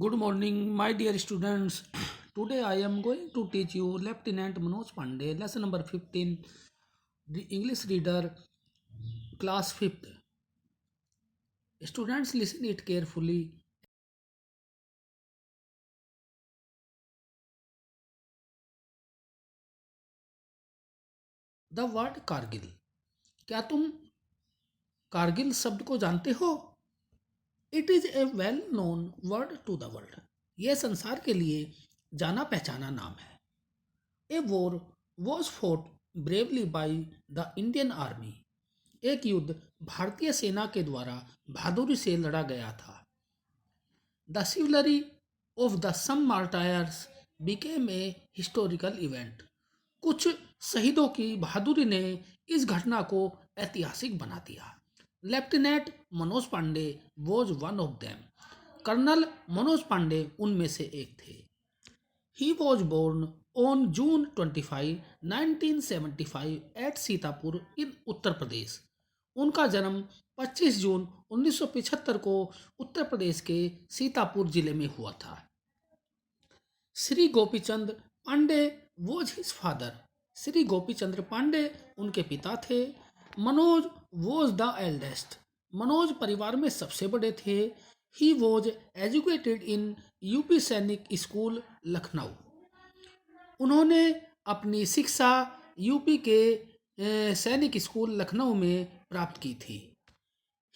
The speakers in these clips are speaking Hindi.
Good morning, my dear students. Today I am going to teach you Lieutenant Manoj Pandey, lesson number 15, the English reader, class 5th. Students, listen it carefully. The word Kargil. क्या तुम कारगिल शब्द को जानते हो? It is a well known word to the world. यह संसार के लिए जाना पहचाना नाम है. A war was fought bravely by the Indian army. एक युद्ध भारतीय सेना के द्वारा बहादुरी से लड़ा गया था. The chivalry of the some martyrs became a historical event. कुछ शहीदों की बहादुरी ने इस घटना को ऐतिहासिक बना दिया. Lieutenant Manoj Pandey was one of them. Colonel Manoj Pandey उनमें से एक थे. He was born on June 25, 1975 at Sitapur in Uttar Pradesh. उनका जन्म 25 जून 1975 को उत्तर प्रदेश के सीतापुर जिले में हुआ था. Shri Gopichand Pandey was his father. Shri Gopichandra Pandey उनके पिता थे. Manoj was the eldest. Manoj परिवार में सबसे बड़े थे. He was educated in UP Sainik school Lucknow. उन्होंने अपनी शिक्षा यूपी के सैनिक स्कूल लखनऊ में प्राप्त की थी.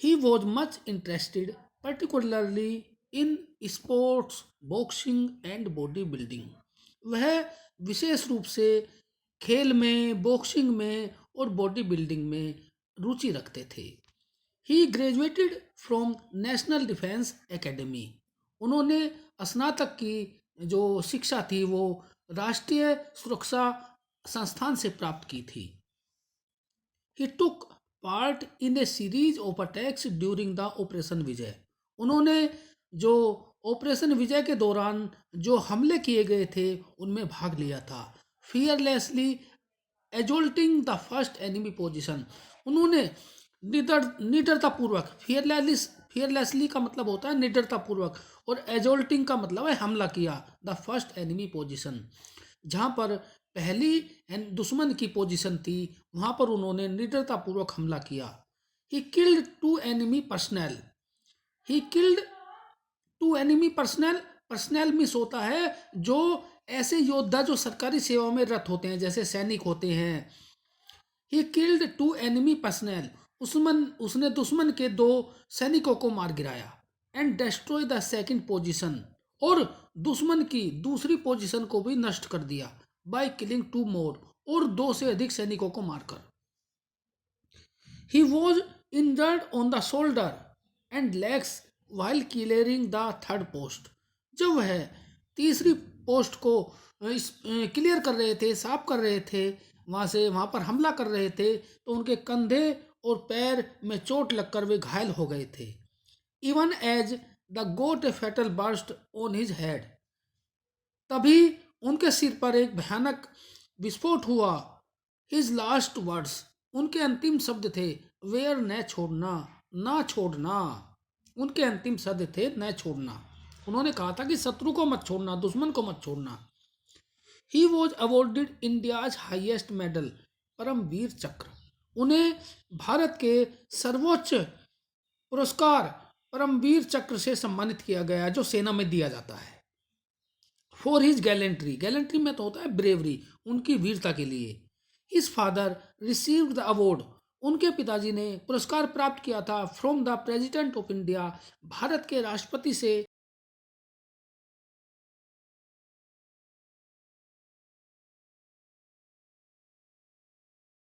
He was much interested particularly in sports, boxing and body building. वह विशेष रूप से खेल में, बॉक्सिंग में और बॉडी बिल्डिंग में रुचि रखते थे. He graduated from national defence academy. उन्होंने स्नातक की जो शिक्षा थी वो राष्ट्रीय सुरक्षा संस्थान से प्राप्त की थी. He took part in a series of attacks during the operation Vijay. उन्होंने जो ऑपरेशन विजय के दौरान जो हमले किए गए थे उनमें भाग लिया था. Fearlessly assaulting the first enemy position. उन्होंने निडरतापूर्वक, फियरलेसली का मतलब होता है निडरतापूर्वक और एजोल्टिंग का मतलब है हमला किया. द फर्स्ट एनिमी पोजीशन, जहाँ पर पहली दुश्मन की पोजीशन थी वहाँ पर उन्होंने निडरतापूर्वक हमला किया. He killed two enemy personnel. He killed two enemy personnel. Personnel miss होता है जो ऐसे योद्धा जो सरकारी सेवा में रत होते हैं, जैसे सैनिक होते हैं. He killed two enemy personnel. उसने दुश्मन के 2 सैनिकों को मार गिराया. And destroy the second position. और दुश्मन की दूसरी पोजीशन को भी नष्ट कर दिया. बाय किलिंग 2 मोर. और 2 से अधिक सैनिकों को मारकर. He was injured on the shoulder and legs while clearing the third post. जब वह तीसरी पोस्ट को क्लियर कर रहे थे, साफ कर रहे थे, वहाँ पर हमला कर रहे थे, तो उनके कंधे और पैर में चोट लगकर वे घायल हो गए थे. Even as the got a fatal burst on his head. तभी उनके सिर पर एक भयानक विस्फोट हुआ. हिज लास्ट वर्ड्स, उनके अंतिम शब्द थे वेयर, न छोड़ना, ना छोड़ना. उनके अंतिम शब्द थे न छोड़ना. उन्होंने कहा था कि शत्रु को मत छोड़ना, दुश्मन को मत छोड़ना. He was awarded India's highest medal, Param Vir Chakra. उन्हें भारत के सर्वोच्च पुरस्कार परमवीर चक्र से सम्मानित किया गया, जो सेना में दिया जाता है. For his gallantry. गैलेंट्री में तो होता है ब्रेवरी, उनकी वीरता के लिए. His father received the award. उनके पिताजी ने पुरस्कार प्राप्त किया था from the president of India. Bharat के राष्ट्रपति से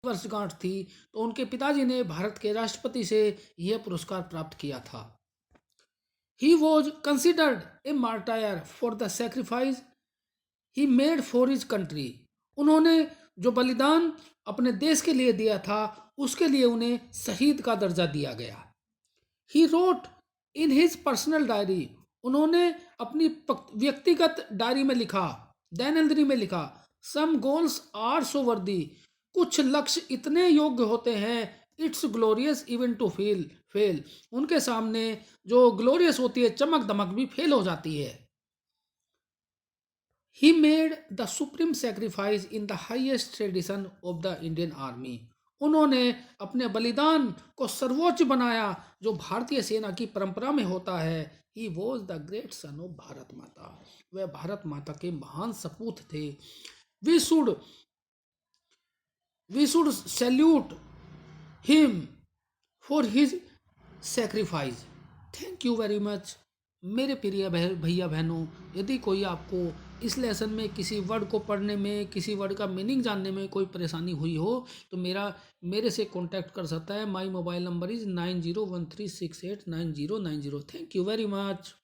वर्षगांठ थी, तो उनके पिताजी ने भारत के राष्ट्रपति से यह पुरस्कार प्राप्त किया था. He was considered a martyr for the sacrifice he made for his country. उन्होंने जो बलिदान अपने देश के लिए दिया था उसके लिए उन्हें शहीद का दर्जा दिया गया. He wrote in his personal diary. उन्होंने अपनी व्यक्तिगत डायरी में लिखा, दैनंदिनी में लिखा, सम गोल्स आर सो वर्दी. कुछ लक्ष्य इतने योग्य होते हैं, it's glorious even to fail. उनके सामने जो ग्लोरियस होती है, चमक दमक भी फेल हो जाती है. He made the supreme sacrifice in the highest tradition of the Indian army. उन्होंने अपने बलिदान को सर्वोच्च बनाया जो भारतीय सेना की परंपरा में होता है। He was the great son of Bharat Mata. वह भारत माता के महान सपूत थे। We should we should salute him for his sacrifice. Thank you very much. मेरे प्रिय भैया बहनों, यदि कोई आपको इस लेसन में किसी वर्ड को पढ़ने में, किसी वर्ड का मीनिंग जानने में कोई परेशानी हुई हो तो मेरे से कांटेक्ट कर सकता है। My mobile number is 9013689090। Thank you very much.